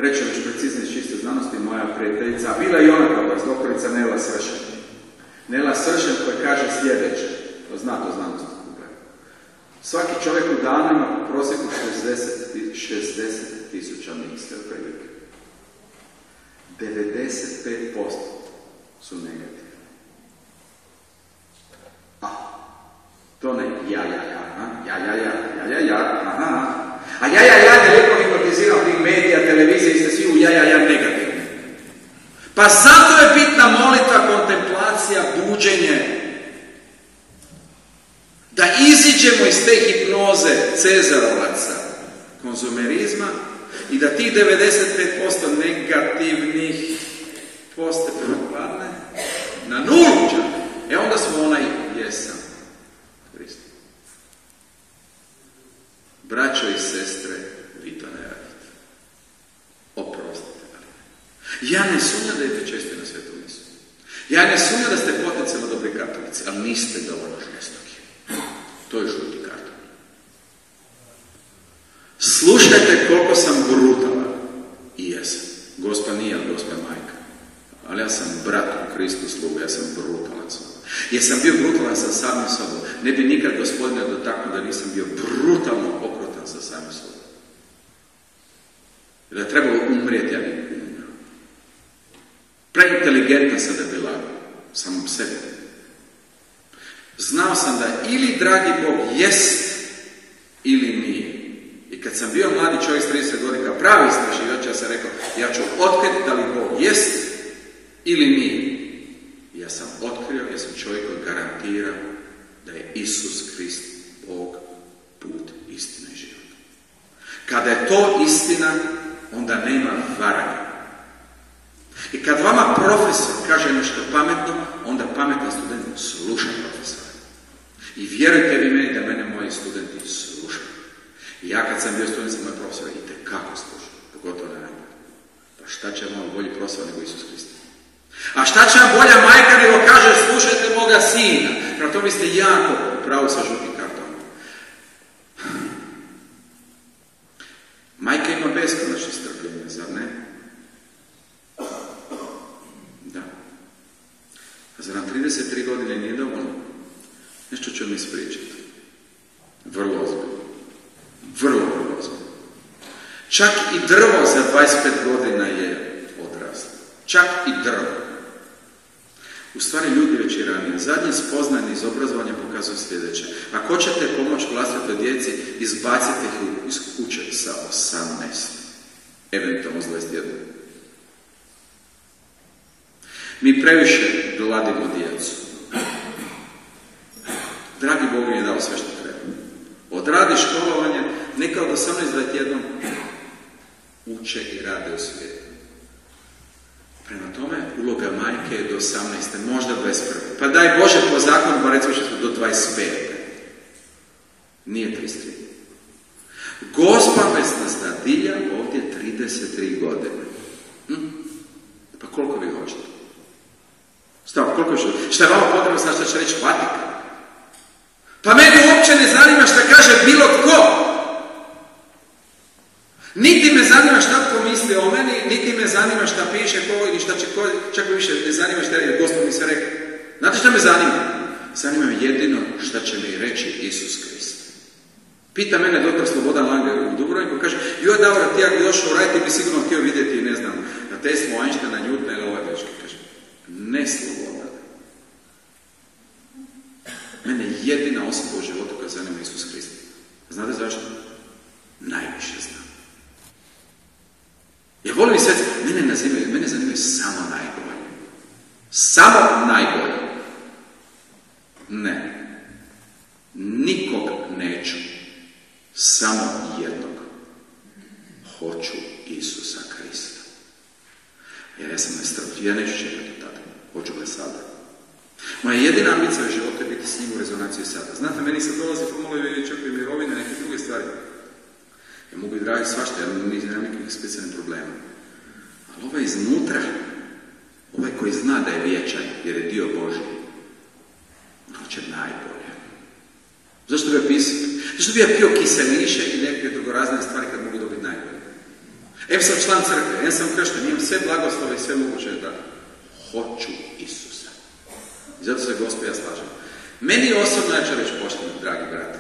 Reći već preciznije iz čiste znanosti, moja prijateljica, a bila i ona kao vas, doktorica Nela Sršen. Nela Sršen koja kaže sljedeće, to zna to znanost. Svaki čovjek u danu ima u prosjeku 60.000 misli otprilike. 95% su negativne. To ne ja, a ja ne lijepo hipnotiziram tih medija, televizije, ste svi u ja negativni. Pa zato je bitna molitva, kontemplacija, buđenje. Da iziđemo iz te hipnoze Cezarovaca, konzumerizma i da tih 95% negativnih postepeno padne na nulu čak. Onda smo onaj jesam. Hristo. Braćo i sestre, vi to ne radite. Oprostite. Ja ne sumnjam da idete često na svetu misu. Ja ne sumnjam da ste potencijalno dobri katolici, ali niste dovoljno žestoki. To je žuti karton. Slušajte koliko sam brutalan. I jesam. Gospa nije, ali gospa je majka. Ali ja sam brat u Kristu slugu, ja sam brutalan sam. Jer sam bio brutalan sa samim sobom. Ne bi nikad Gospodina dotaknuo da nisam bio brutalno okrutan sa samim sobom. Da je trebalo umrijeti, ja bih umro. Preinteligentan sam da bi lagao. Samom sebi. Znao sam da ili dragi Bog jest ili nije. I kad sam bio mladi čovjek s 30 godina, pravi istraživač, ja sam rekao, ja ću otkriti da li Bog jest ili nije. I ja sam otkrio, ja sam čovjek koji garantira da je Isus Krist Bog, put, istina i život. Kada je to istina, onda nema varanja. I kad vama profesor kaže nešto pametno, onda pametan student sluša profesora. I vjerujte vi meni da mene moji studenti slušaju. I ja kad sam bio student sa moj profesora, itekako slušao, pogotovo na najbolje. Pa šta će vam bolji profesor nego Isus Krist? A šta će vam bolja majka nego kaže slušajte moga sina? Prema tome ste jako pravo sa žutim kartonom. Majka ima beskonačno strpljenje, zar ne? Da. A zar nam 33 godine nije dovoljno? Nešto ću vam ispričati. Vrlo ozbiljno. Vrlo ozbiljno. Čak i drvo za 25 godina je odraslo. Čak i drvo. U stvari ljudi već i ranije. Zadnje spoznanje iz obrazovanja pokazuju sljedeće. Ako ćete pomoći vlastitoj djeci, izbacite ih iz kuće sa 18. Eventualno s 21. Mi previše gladimo djecu. Dragi Bog mi je dao sve što treba. Odradi školovanje, neka od 18-21 uče i rade u svijetu. Prema tome, uloga majke je do 18. možda 21. Pa daj Bože po zakonu, pa recimo što smo do 25. Nije 33. Gospa Vesna Stadilja ovdje 33 godine. Pa koliko vi hoćete? Stav, koliko još? Šta je vama potrebno, znaš šta će reći Vatikan? Pa mene uopće ne zanima šta kaže bilo tko. Niti me zanima šta tko misli o meni, niti me zanima šta piše ko ili šta će ko, čak mi više ne zanima šta je Gospod mi se rekao. Znate šta me zanima? Zanima me jedino šta će mi reći Isus Krist. Pita mene doktor Slobodan Langer u Dubrovniku, kaže, joj Davor, ti ako došao u raj, ti bi sigurno htio vidjeti, ne znam, na Teslu, Einsteina, Newtona ili ovaj večki. Kaže, ne Slobodan. Mene jedina osoba u životu koja zanima Isus Krist. Znate zašto? Najviše znam. Ja volim i sve, mene zanimaju samo najbolje. Samo najbolje. Ne. Nikog neću. Samo jednog. Hoću Isusa Krista. Jer ja sam nestrpljiv, ja neću čekati tada. Hoću ga sada. Moja jedina ambicija u životu je biti s njim u rezonaciji sada. Znate, meni sad dolazi pomalo i čak i mirovine, neke druge stvari. Ja mogu i raditi svašta, ja nemam nikakvih specijalnih problema. Ali ovaj iznutra, ovaj koji zna da je vječan, jer je dio Božji, on hoće najbolje. Zašto bi ja pisao? Zašto bi ja pio kiseliše i neke drugorazne stvari kad mogu dobiti najbolje? Sam član crkve, sam kršten, imam sve blagoslove i sve moguće da hoću Isusa. I zato se Gospod ja slažem. Meni osobno, ja ću reći pošteno, dragi brate.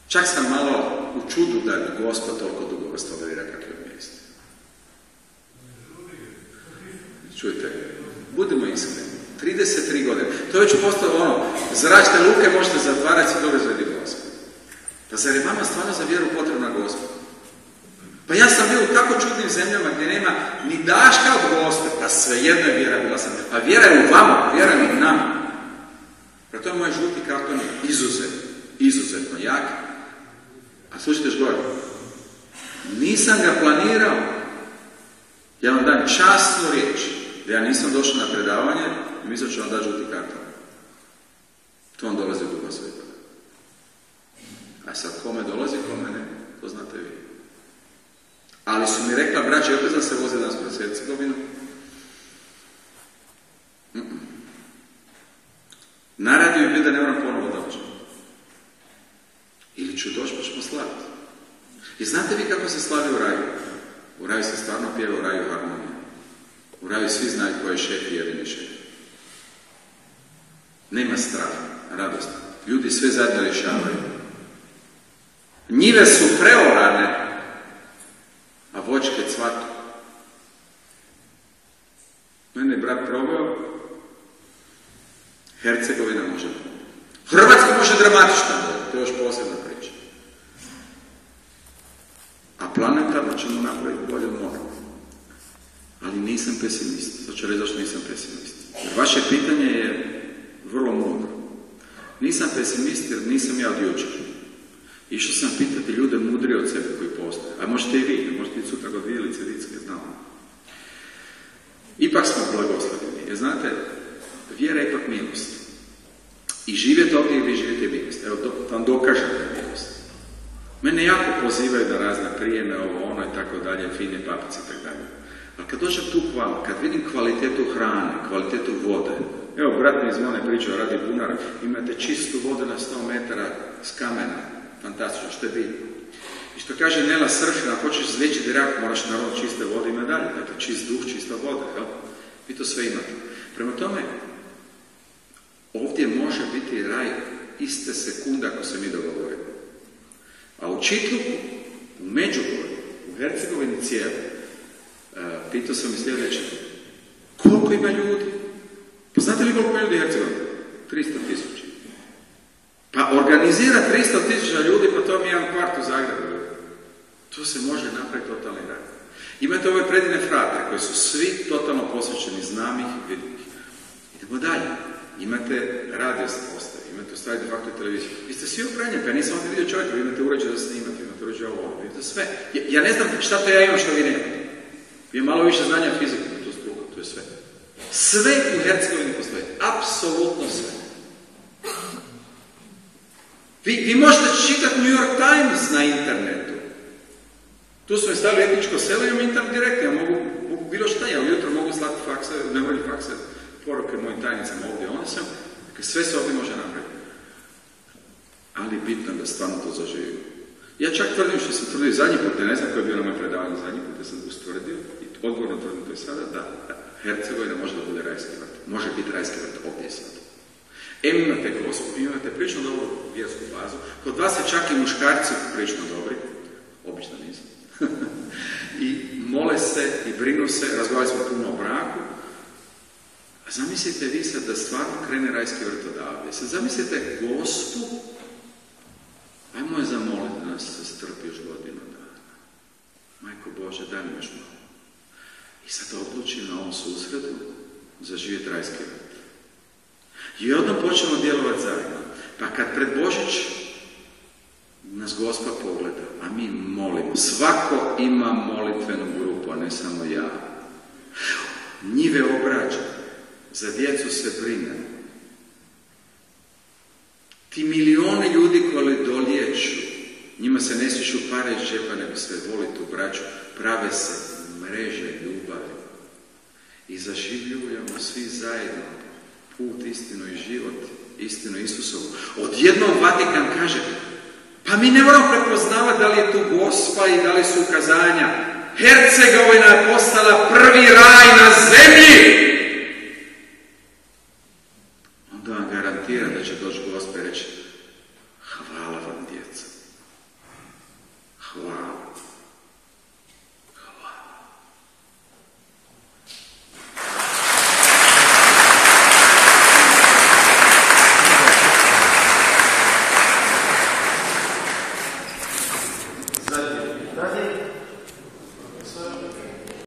Čak sam malo u čudu da je Gospod toliko dugo vrst tolerira kakve mjeste. Čujte, budimo iskreni. 33 godine. To je već postalo zračne luke možete zatvarati i dovesti radi Gospod. Pa zar je vama stvarno za vjeru potrebna Gospod? Pa ja sam bio u tako čudnim zemljama gdje nema ni daška od Gospoda, pa svejedno je vjera bila sam. A vjera je u vama, vjera je u nama. Prema tome moj žuti karton je izuzetno jak. A slušajte još gore. Nisam ga planirao. Ja vam dam časnu riječ da ja nisam došao na predavanje i mislio ću vam dati žuti karton. To vam dolazi u Duha Svetoga. A sad kome dolazi, kome ne, to znate vi. Ali su mi rekla, braće, opet sam se vozio danas kroz Hercegovinu. Naradio je bio da ne moram ponovo doći. Ili ću doći pa ćemo slaviti. I znate vi kako se slavi u raju? U raju se stvarno pjeva, u raju harmonija. U raju svi znaju ko je šef i jedini šef. Nema straha, radost. Ljudi sve zajedno rješavaju. Njive su preorane, a voćke cvatu. Mene je brat probao, Hercegovina može. Hrvatska može dramatično, to je još posebna priča. A planetarno ćemo napraviti bolje od mora. Ali nisam pesimist. Sad ću reći zašto nisam pesimist. Jer vaše pitanje je vrlo mudro. Nisam pesimist jer nisam ja od jučer. Išao sam pitati ljude mudrije od sebe koji postoje. A možete i vi, možete i sutra god Vilice, Vicke, znamo. Ipak smo blagoslovljeni. Jer znate, vjera je ipak milost. I živjeti ovdje i vi živite milost. Evo, vam dokažem da je milost. Mene jako pozivaju da razne prijeme, ono i tako dalje, fine papice i tako dalje. Ali kad dođem tu k vama, kad vidim kvalitetu hrane, kvalitetu vode, evo, brat mi iz Mone pričao, radi bunar, imate čistu vodu na 100 metara s kamena, fantastično, što je bitno. I što kaže Nela Sršina, ako hoćeš izliječiti rak, moraš naravno čiste vode i medalje, dakle, čist duh, čista voda, jel? Vi to sve imate. Prema tome, ovdje može biti raj iste sekunde ako se mi dogovorimo. A u Čitluku, u Međugorju, u Hercegovini cijeli, pitao sam i sljedeće, koliko ima ljudi? Pa znate li koliko ima ljudi u Hercegovini? 300.000. Pa organizira 300.000 ljudi, pa to mi je jedan kvart u Zagrebu. To se može napraviti totalni raj. Imate ove predivne frate koji su svi totalno posvećeni znamih i vidnih. Idemo dalje. Imate radio postaje, imate u stvari de facto i televiziju. Vi ste svi upravljeni, pa ja nisam ovdje vidio čovjeka, vi imate uređaj za snimati, imate uređaj ovo, vi imate sve. Ja ne znam šta to ja imam što vi nemate. Vi imate malo više znanja fizike, to je struka, to je sve. Sve u Hercegovini postoje, apsolutno sve. Vi možete čitati New York Times na internetu. Tu smo stavili etničko selo, imam internet direktno, ja mogu bilo šta, ja ujutro mogu slati fakse, ne mogu fakse, poruke mojim tajnicama ovdje, onda sam, dakle, sve se ovdje može napraviti. Ali bitno je da stvarno to zaživimo. Ja čak tvrdim što sam tvrdio zadnji put, ne znam koji je bio na moj predavanju zadnji put, da sam ustvrdio, i odgovorno tvrdim to i sada, da Hercegovina može da bude rajski vrt. Može biti rajski vrt ovdje i sada. Imate Gospod, imate prilično dobru vjersku bazu, kod vas je čak i muškarci prilično dobri, obično nisu. I mole se i brinu se, razgovarali smo puno o braku. A zamislite vi sad da stvarno krene rajski vrt odavde. Sad zamislite Gospod, ajmo je zamoliti da nas se strpi još godinu dana. Majko Bože, daj mi još malo. I sad odlučim na ovom susredu zaživjeti rajski vrt. I odmah počnemo djelovati zajedno. Pa kad pred Božić nas Gospod pogleda, a mi molimo. Svako ima molitvenu grupu, a ne samo ja. Njive obrađa, za djecu se brine. Ti milijoni ljudi koji doliječu, njima se ne stišu pare iz džepa, nego sve voli tu braću, prave se mreže ljubavi. I zaživljujemo svi zajedno put, istinu i život, istinu Isusovu. Odjednom Vatikan kaže, pa Pa mi ne moramo prepoznavati da li je tu Gospa i da li su ukazanja. Hercegovina je postala prvi raj na zemlji. Onda vam garantiram da će doći Gospa i reći,